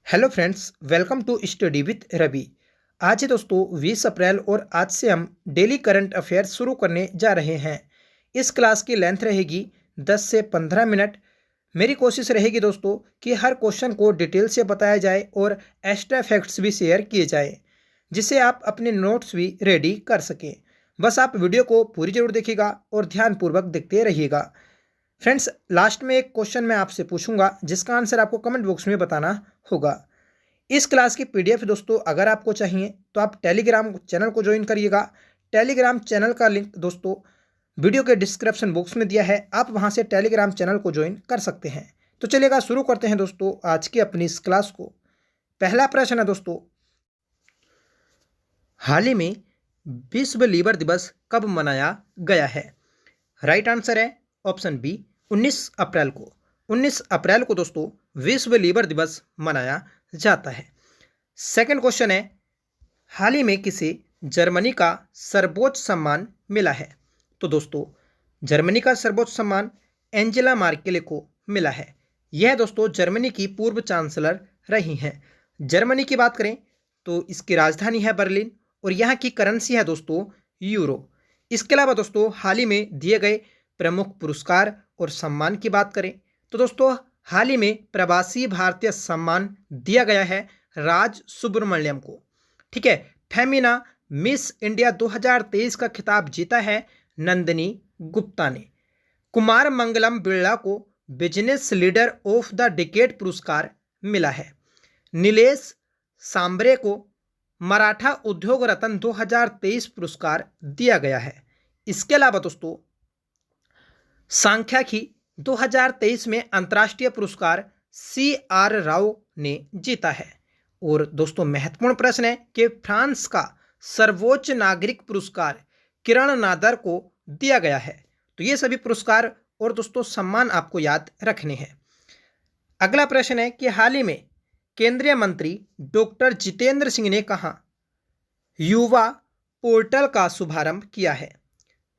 Hello friends, welcome to study with Ravi. आज है दोस्तों 20 अप्रैल और आज से हम डेली करंट अफेयर्स शुरू करने जा रहे हैं। इस क्लास की लेंथ रहेगी 10 से 15 मिनट। मेरी कोशिश रहेगी दोस्तों कि हर क्वेश्चन को डिटेल से बताया जाए और एक्स्ट्रा फैक्ट्स भी शेयर किए जाए, जिससे आप अपने नोट्स भी रेडी कर सकें। बस आप वीडियो को पूरी जरूर देखिएगा और ध्यानपूर्वक देखते रहिएगा। फ्रेंड्स, लास्ट में एक क्वेश्चन मैं आपसे पूछूंगा जिसका आंसर आपको कमेंट बॉक्स में बताना होगा। इस क्लास की पीडीएफ दोस्तों अगर आपको चाहिए तो आप टेलीग्राम चैनल को ज्वाइन करिएगा। टेलीग्राम चैनल का लिंक दोस्तों वीडियो के डिस्क्रिप्शन बॉक्स में दिया है, आप वहां से टेलीग्राम चैनल को ज्वाइन कर सकते हैं। तो चलिएगा शुरू करते हैं दोस्तों आज की अपनी इस क्लास को। पहला प्रश्न है दोस्तों, हाल ही में विश्व लीवर दिवस कब मनाया गया है? राइट आंसर है ऑप्शन बी 19 अप्रैल को। 19 अप्रैल को दोस्तों विश्व लीवर दिवस मनाया जाता है। सेकंड क्वेश्चन है, हाल ही में किसे जर्मनी का सर्वोच्च सम्मान मिला है? तो दोस्तों जर्मनी का सर्वोच्च सम्मान एंजेला मार्केल को मिला है। यह दोस्तों जर्मनी की पूर्व चांसलर रही हैं। जर्मनी की बात करें तो इसकी राजधानी है बर्लिन और यहाँ की करेंसी है दोस्तों यूरो। इसके अलावा दोस्तों हाल ही में दिए गए प्रमुख पुरस्कार और सम्मान की बात करें तो दोस्तों हाल ही में प्रवासी भारतीय सम्मान दिया गया है राज सुब्रमण्यम को। ठीक है, फेमिना मिस इंडिया 2023 का खिताब जीता है नंदिनी गुप्ता ने। कुमार मंगलम बिरला को business leader of the decade पुरस्कार मिला है। नीलेश सांबरे को मराठा उद्योग रत्न 2023 पुरस्कार दिया गया है। इसके अलावा दोस्तों सांख्यिकी 2023 में अंतर्राष्ट्रीय पुरस्कार CR राव ने जीता है। और दोस्तों महत्वपूर्ण प्रश्न है कि फ्रांस का सर्वोच्च नागरिक पुरस्कार किरण नादर को दिया गया है। तो ये सभी पुरस्कार और दोस्तों सम्मान आपको याद रखने हैं। अगला प्रश्न है कि हाल ही में केंद्रीय मंत्री डॉक्टर जितेंद्र सिंह ने कहा युवा पोर्टल का शुभारंभ किया है?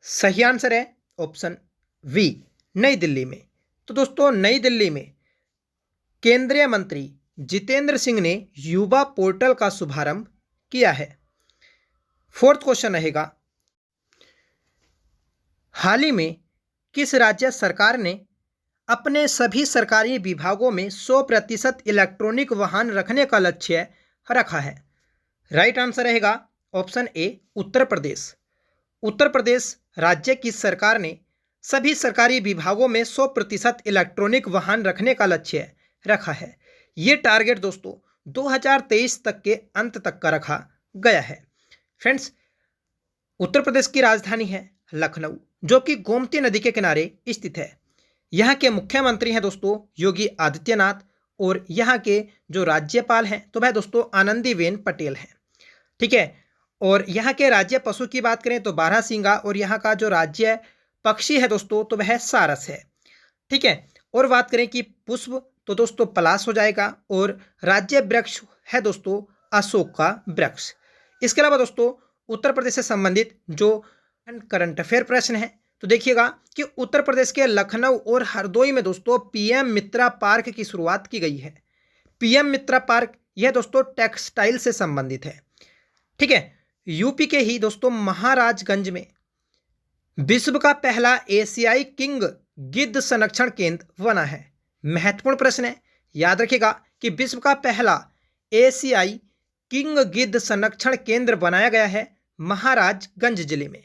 सही आंसर है ऑप्शन वी नई दिल्ली में। तो दोस्तों नई दिल्ली में केंद्रीय मंत्री जितेंद्र सिंह ने युवा पोर्टल का शुभारंभ किया है। फोर्थ क्वेश्चन रहेगा, हाल ही में किस राज्य सरकार ने अपने सभी सरकारी विभागों में 100% इलेक्ट्रॉनिक वाहन रखने का लक्ष्य रखा है? राइट आंसर रहेगा ऑप्शन ए उत्तर प्रदेश। उत्तर प्रदेश राज्य की सरकार ने सभी सरकारी विभागों में 100% इलेक्ट्रॉनिक वाहन रखने का लक्ष्य रखा है। ये टारगेट दोस्तों 2023 तक के अंत तक का रखा गया है। फ्रेंड्स, उत्तर प्रदेश की राजधानी है लखनऊ, जो कि गोमती नदी के किनारे स्थित है। यहाँ के मुख्यमंत्री हैं दोस्तों योगी आदित्यनाथ और यहाँ के जो राज्यपाल हैं तो वह दोस्तों आनंदीबेन पटेल हैं। ठीक है, और यहाँ के राज्य पशु की बात करें तो बारहसिंगा और यहाँ का जो राज्य पक्षी है दोस्तों तो वह सारस है। ठीक है, और बात करें कि पुष्प तो दोस्तों पलाश हो जाएगा और राज्य वृक्ष है दोस्तों अशोक का वृक्ष। इसके अलावा दोस्तों उत्तर प्रदेश से संबंधित जो करंट अफेयर प्रश्न है तो देखिएगा कि उत्तर प्रदेश के लखनऊ और हरदोई में दोस्तों पीएम मित्रा पार्क की शुरुआत की गई है। पीएम मित्रा पार्क यह दोस्तों टेक्सटाइल से संबंधित है। ठीक है, यूपी के ही दोस्तों महाराजगंज में विश्व का पहला एशियाई किंग गिद्ध संरक्षण केंद्र बना है। महत्वपूर्ण प्रश्न है, याद रखिएगा कि विश्व का पहला एशियाई किंग गिद्ध संरक्षण केंद्र बनाया गया है महाराजगंज जिले में।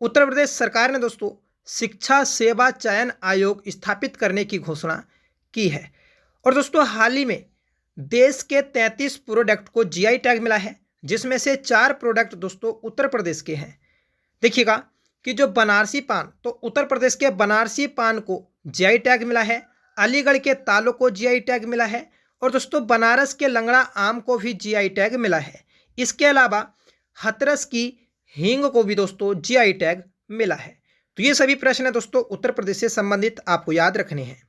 उत्तर प्रदेश सरकार ने दोस्तों शिक्षा सेवा चयन आयोग स्थापित करने की घोषणा की है। और दोस्तों हाल ही में देश के 33 प्रोडक्ट को जीआई टैग मिला है, जिसमें से 4 प्रोडक्ट दोस्तों उत्तर प्रदेश के हैं। देखिएगा कि जो बनारसी पान तो उत्तर प्रदेश के बनारसी पान को जीआई टैग मिला है, अलीगढ़ के तालों को जीआई टैग मिला है और दोस्तों बनारस के लंगड़ा आम को भी जीआई टैग मिला है। इसके अलावा हाथरस की हींग को भी दोस्तों जीआई टैग मिला है। तो ये सभी प्रश्न है दोस्तों उत्तर प्रदेश से संबंधित आपको याद रखने हैं।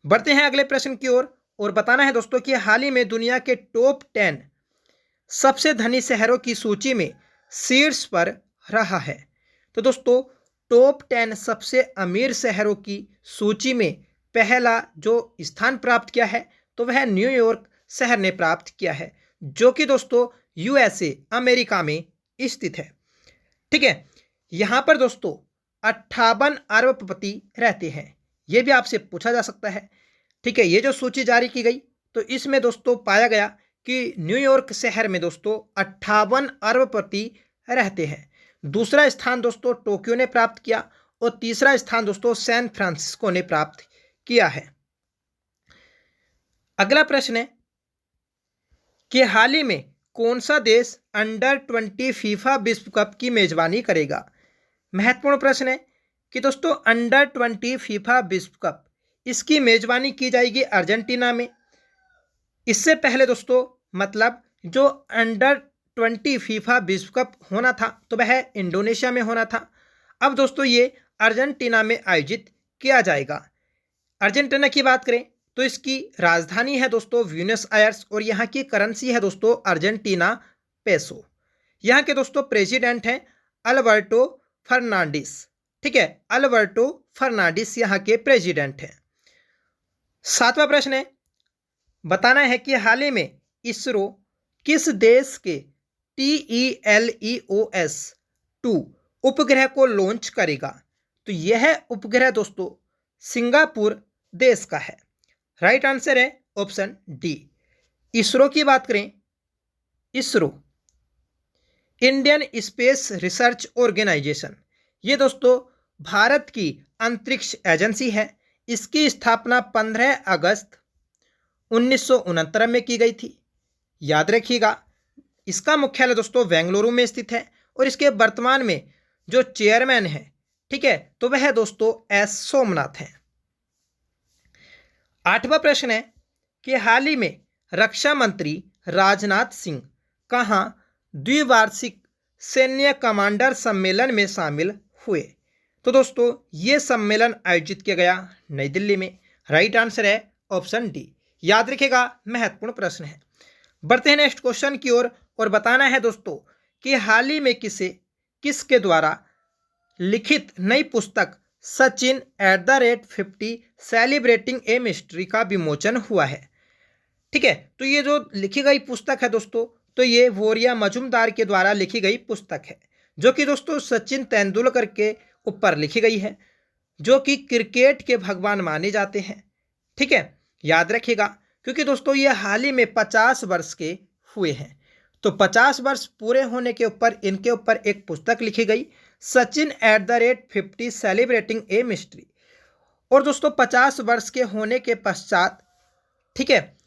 बढ़ते हैं अगले प्रश्न की ओर और बताना है दोस्तों कि हाल ही में दुनिया के टॉप 10 सबसे धनी शहरों की सूची में शीर्ष पर रहा है। तो दोस्तों टॉप 10 सबसे अमीर शहरों की सूची में पहला जो स्थान प्राप्त किया है तो वह न्यूयॉर्क शहर ने प्राप्त किया है, जो कि दोस्तों यूएसए अमेरिका में स्थित है। ठीक है, यहाँ पर दोस्तों 58 अरबपति रहते हैं, ये भी आपसे पूछा जा सकता है। ठीक है, ये जो सूची जारी की गई तो इसमें दोस्तों पाया गया कि न्यूयॉर्क शहर में दोस्तों 58 अरबपति रहते हैं। दूसरा स्थान दोस्तों टोक्यो ने प्राप्त किया और तीसरा स्थान दोस्तों सैन फ्रांसिस्को ने प्राप्त किया है। अगला प्रश्न है कि हाल ही में कौन सा देश अंडर 20 फीफा विश्व कप की मेजबानी करेगा। महत्वपूर्ण प्रश्न है कि दोस्तों अंडर 20 फीफा विश्व कप इसकी मेजबानी की जाएगी अर्जेंटीना में। इससे पहले दोस्तों मतलब जो अंडर 20 फीफा विश्व कप होना था तो वह इंडोनेशिया में होना था। अब दोस्तों ये अर्जेंटीना में आयोजित किया जाएगा। अर्जेंटीना की बात करें तो इसकी राजधानी है दोस्तों ब्यूनस आयर्स और यहाँ की करेंसी है दोस्तों अर्जेंटीना पेसो। यहाँ के दोस्तों प्रेसिडेंट हैं अल्बर्टो फर्नांडिस। ठीक है, अल्बर्टो फर्नांडिस यहाँ के प्रेसिडेंट हैं। 7वां प्रश्न है, बताना है कि हाल ही में इसरो किस देश के TELEOS-2 उपग्रह को लॉन्च करेगा। तो यह उपग्रह दोस्तों सिंगापुर देश का है। राइट आंसर है ऑप्शन डी। इसरो की बात करें, ISRO Indian space research organisation, ये दोस्तों भारत की अंतरिक्ष एजेंसी है। इसकी स्थापना 15 अगस्त 1969 में की गई थी। याद रखिएगा, इसका मुख्यालय दोस्तों बेंगलुरु में स्थित है और इसके वर्तमान में जो चेयरमैन है, ठीक है, तो वह दोस्तों एस सोमनाथ हैं। 8वां प्रश्न है कि हाल ही में रक्षा मंत्री राजनाथ सिंह कहाँ द्विवार्षिक सैन्य कमांडर सम्मेलन में शामिल हुए। तो दोस्तों ये सम्मेलन आयोजित किया गया नई दिल्ली में। राइट आंसर है ऑप्शन डी। याद रखिएगा, महत्वपूर्ण प्रश्न है। बढ़ते हैं नेक्स्ट क्वेश्चन की ओर और बताना है दोस्तों कि हाल ही में किसके द्वारा लिखित नई पुस्तक सचिन @50 सेलिब्रेटिंग ए मिस्ट्री का विमोचन हुआ है। ठीक है, तो ये जो लिखी गई पुस्तक है दोस्तों, तो ये वोरिया मजुमदार के द्वारा लिखी गई पुस्तक है, जो कि दोस्तों सचिन तेंदुलकर के ऊपर लिखी गई है, जो कि क्रिकेट के भगवान माने जाते हैं। ठीक है, याद रखिएगा, क्योंकि दोस्तों ये हाल ही में 50 वर्ष के हुए हैं, तो 50 वर्ष पूरे होने के ऊपर इनके ऊपर एक पुस्तक लिखी गई, सचिन @50 सेलिब्रेटिंग ए मिस्ट्री। और दोस्तों 50 वर्ष के होने के पश्चात, ठीक है,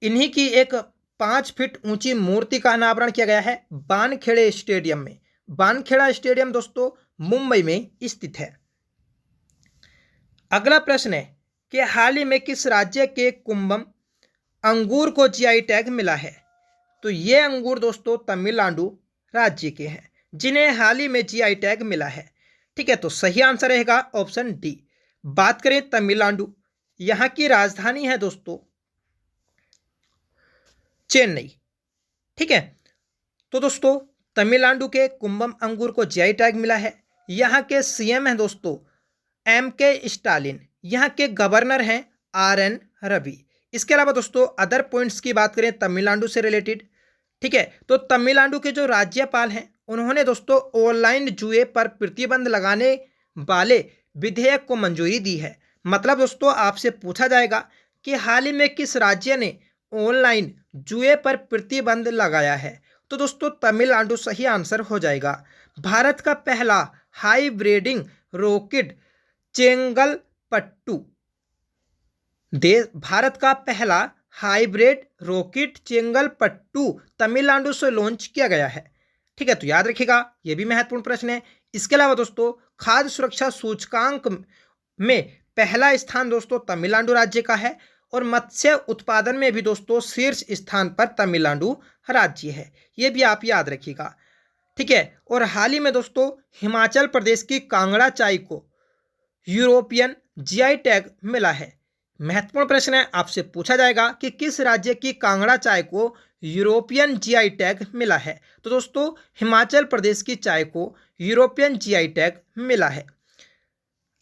इन्हीं की एक 5 फीट ऊंची मूर्ति का अनावरण किया गया है वानखेड़े स्टेडियम में। वानखेड़ा स्टेडियम दोस्तों मुंबई में स्थित है। अगला प्रश्न है कि हाल ही में किस राज्य के कुंभम अंगूर को जीआई टैग मिला है। तो ये अंगूर दोस्तों तमिलनाडु राज्य के हैं, जिन्हें हाल ही में जीआई टैग मिला है। ठीक है, तो सही आंसर रहेगा ऑप्शन डी। बात करें तमिलनाडु, यहाँ की राजधानी है दोस्तों चेन्नई। ठीक है, तो दोस्तों तमिलनाडु के कुंभम अंगूर को जीआई टैग मिला है। यहाँ के सीएम हैं दोस्तों MK स्टालिन, यहाँ के गवर्नर हैं RN रवि। इसके अलावा दोस्तों अदर पॉइंट्स की बात करें तमिलनाडु से रिलेटेड, ठीक है, तो तमिलनाडु के जो राज्यपाल हैं उन्होंने दोस्तों ऑनलाइन जुए पर प्रतिबंध लगाने वाले विधेयक को मंजूरी दी है। मतलब दोस्तों आपसे पूछा जाएगा कि हाल ही में किस राज्य ने ऑनलाइन जुए पर प्रतिबंध लगाया है, तो दोस्तों तमिलनाडु सही आंसर हो जाएगा। भारत का पहला हाईब्रिडिंग रॉकेट चेंगलपट्टू, भारत का पहला हाइब्रिड रॉकेट चेंगलपट्टू तमिलनाडु से लॉन्च किया गया है। ठीक है, तो याद रखिएगा, यह भी महत्वपूर्ण प्रश्न है। इसके अलावा दोस्तों खाद्य सुरक्षा सूचकांक में पहला स्थान दोस्तों तमिलनाडु राज्य का है और मत्स्य उत्पादन में भी दोस्तों शीर्ष स्थान पर तमिलनाडु राज्य है, यह भी आप याद रखिएगा। ठीक है, और हाल ही में दोस्तों हिमाचल प्रदेश की कांगड़ा चाय को यूरोपियन जीआई टैग मिला है। महत्वपूर्ण प्रश्न है, आपसे पूछा जाएगा कि किस राज्य की कांगड़ा चाय को यूरोपियन जीआई टैग मिला है। तो दोस्तों हिमाचल प्रदेश की चाय को यूरोपियन जीआई टैग मिला है।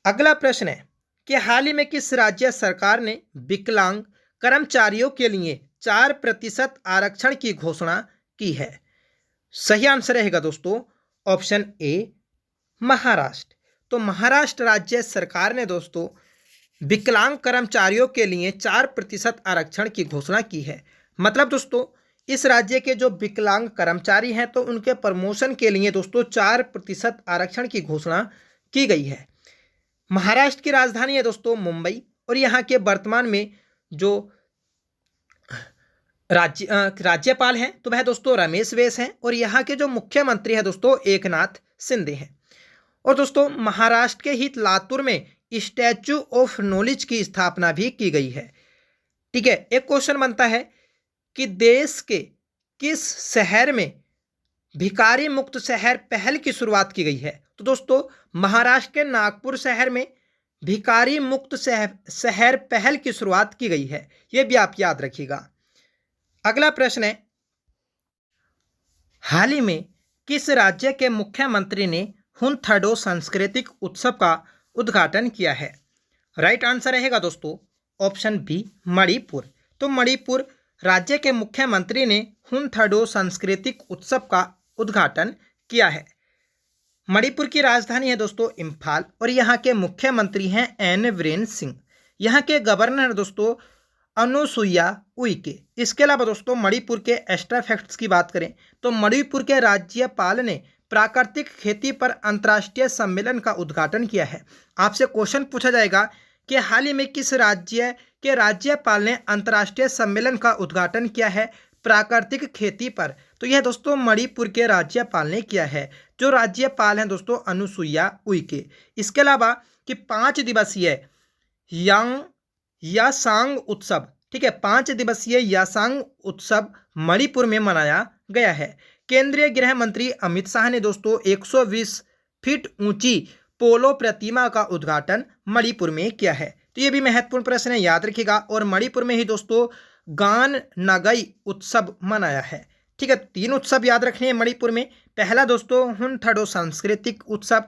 अगला प्रश्न है कि हाल ही में किस राज्य सरकार ने विकलांग कर्मचारियों के लिए 4% आरक्षण की घोषणा की है? सही आंसर रहेगा दोस्तों ऑप्शन ए महाराष्ट्र। तो महाराष्ट्र राज्य सरकार ने दोस्तों विकलांग कर्मचारियों के लिए 4% आरक्षण की घोषणा की है। मतलब दोस्तों इस राज्य के जो विकलांग कर्मचारी हैं तो उनके प्रमोशन के लिए दोस्तों 4% आरक्षण की घोषणा की गई है। महाराष्ट्र की राजधानी है दोस्तों मुंबई और यहाँ के वर्तमान में जो राज्यपाल हैं तो वह दोस्तों रमेश बैस हैं और यहाँ के जो मुख्यमंत्री हैं दोस्तों एकनाथ शिंदे हैं। और दोस्तों महाराष्ट्र के ही लातूर में स्टैच्यू ऑफ नॉलेज की स्थापना भी की गई है। ठीक है, एक क्वेश्चन बनता है कि देश के किस शहर में भिखारी मुक्त शहर पहल की शुरुआत की गई है? तो दोस्तों महाराष्ट्र के नागपुर शहर में भिखारी मुक्त शहर पहल की शुरुआत की गई है। यह भी आप याद रखिएगा। अगला प्रश्न है, हाल ही में किस राज्य के मुख्यमंत्री ने हुनथाडो सांस्कृतिक उत्सव का उद्घाटन किया है? राइट आंसर रहेगा दोस्तों ऑप्शन बी मणिपुर। तो मणिपुर राज्य के मुख्यमंत्री ने हुनथाडो सांस्कृतिक उत्सव का उद्घाटन किया है। मणिपुर की राजधानी है दोस्तों इम्फाल और यहाँ के मुख्यमंत्री हैं एन वीरेन सिंह। यहाँ के गवर्नर दोस्तों अनुसुईया उइके। इसके अलावा दोस्तों मणिपुर के एक्स्ट्रा फैक्ट्स की बात करें तो मणिपुर के राज्यपाल ने प्राकृतिक खेती पर अंतर्राष्ट्रीय सम्मेलन का उद्घाटन किया है। आपसे क्वेश्चन पूछा जाएगा कि हाल ही में किस राज्य के राज्यपाल ने अंतर्राष्ट्रीय सम्मेलन का उद्घाटन किया है प्राकृतिक खेती पर? तो यह दोस्तों मणिपुर के राज्यपाल ने किया है। जो राज्यपाल हैं दोस्तों अनुसुईया उइके। इसके अलावा कि 5 दिवसीय यासांग उत्सव, ठीक है, 5 दिवसीय यासांग उत्सव मणिपुर में मनाया गया है। केंद्रीय गृह मंत्री अमित शाह ने दोस्तों 120 फीट ऊंची पोलो प्रतिमा का उद्घाटन मणिपुर में किया है। तो ये भी महत्वपूर्ण प्रश्न है, याद रखिएगा। और मणिपुर में ही दोस्तों गान नागाई उत्सव मनाया है। ठीक है, 3 उत्सव याद रखने हैं मणिपुर में। पहला दोस्तों हुनथाडो सांस्कृतिक उत्सव,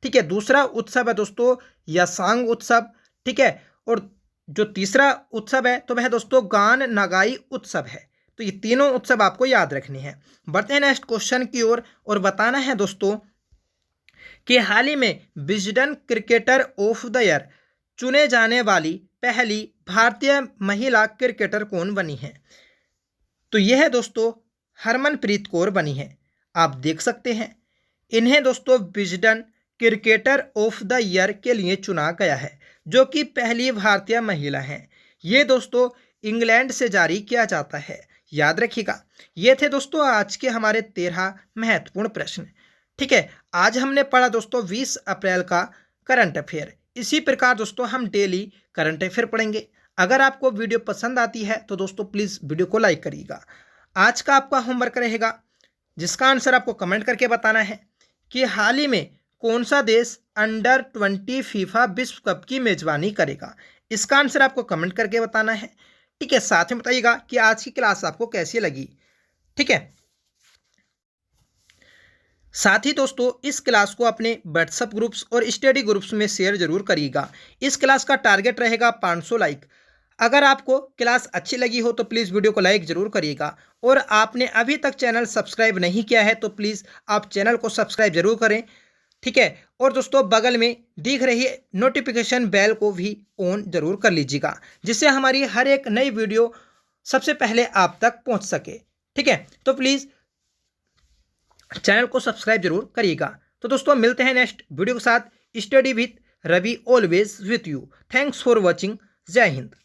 ठीक है, दूसरा उत्सव है दोस्तों यासांग उत्सव, ठीक है, और जो तीसरा उत्सव है तो वह दोस्तों गान नागाई उत्सव है। तो ये तीनों उत्सव आपको याद रखने हैं। बढ़ते हैं नेक्स्ट क्वेश्चन की ओर और बताना है दोस्तों कि हाल ही में Wisden cricketer of the year चुने जाने वाली पहली भारतीय महिला क्रिकेटर कौन बनी है? तो यह दोस्तों हरमनप्रीत कौर बनी है। आप देख सकते हैं इन्हें दोस्तों Wisden cricketer of the year के लिए चुना गया है, जो कि पहली भारतीय महिला हैं। ये दोस्तों इंग्लैंड से जारी किया जाता है, याद रखिएगा। ये थे दोस्तों आज के हमारे 13 महत्वपूर्ण प्रश्न। ठीक है, आज हमने पढ़ा दोस्तों 20 अप्रैल का करंट अफेयर। इसी प्रकार दोस्तों हम डेली करंट अफेयर पढ़ेंगे। अगर आपको वीडियो पसंद आती है तो दोस्तों प्लीज़ वीडियो को लाइक करिएगा। आज का आपका होमवर्क रहेगा जिसका आंसर आपको कमेंट करके बताना है कि हाल ही में कौन सा देश अंडर 20 फीफा विश्व कप की मेजबानी करेगा। इसका आंसर आपको कमेंट करके बताना है। ठीक है, साथ में बताइएगा कि आज की क्लास आपको कैसी लगी। ठीक है, साथ ही दोस्तों इस क्लास को अपने व्हाट्सएप ग्रुप्स और स्टडी ग्रुप्स में शेयर जरूर करिएगा। इस क्लास का टारगेट रहेगा 500 लाइक। अगर आपको क्लास अच्छी लगी हो तो प्लीज़ वीडियो को लाइक जरूर करिएगा। और आपने अभी तक चैनल सब्सक्राइब नहीं किया है तो प्लीज़ आप चैनल को सब्सक्राइब जरूर करें। ठीक है, और दोस्तों बगल में दिख रही नोटिफिकेशन बेल को भी ऑन जरूर कर लीजिएगा, जिससे हमारी हर एक नई वीडियो सबसे पहले आप तक पहुंच सके। ठीक है, तो प्लीज़ चैनल को सब्सक्राइब जरूर करिएगा। तो दोस्तों मिलते हैं नेक्स्ट वीडियो के साथ। Study with Ravi always with you. Thanks for watching. जय हिंद।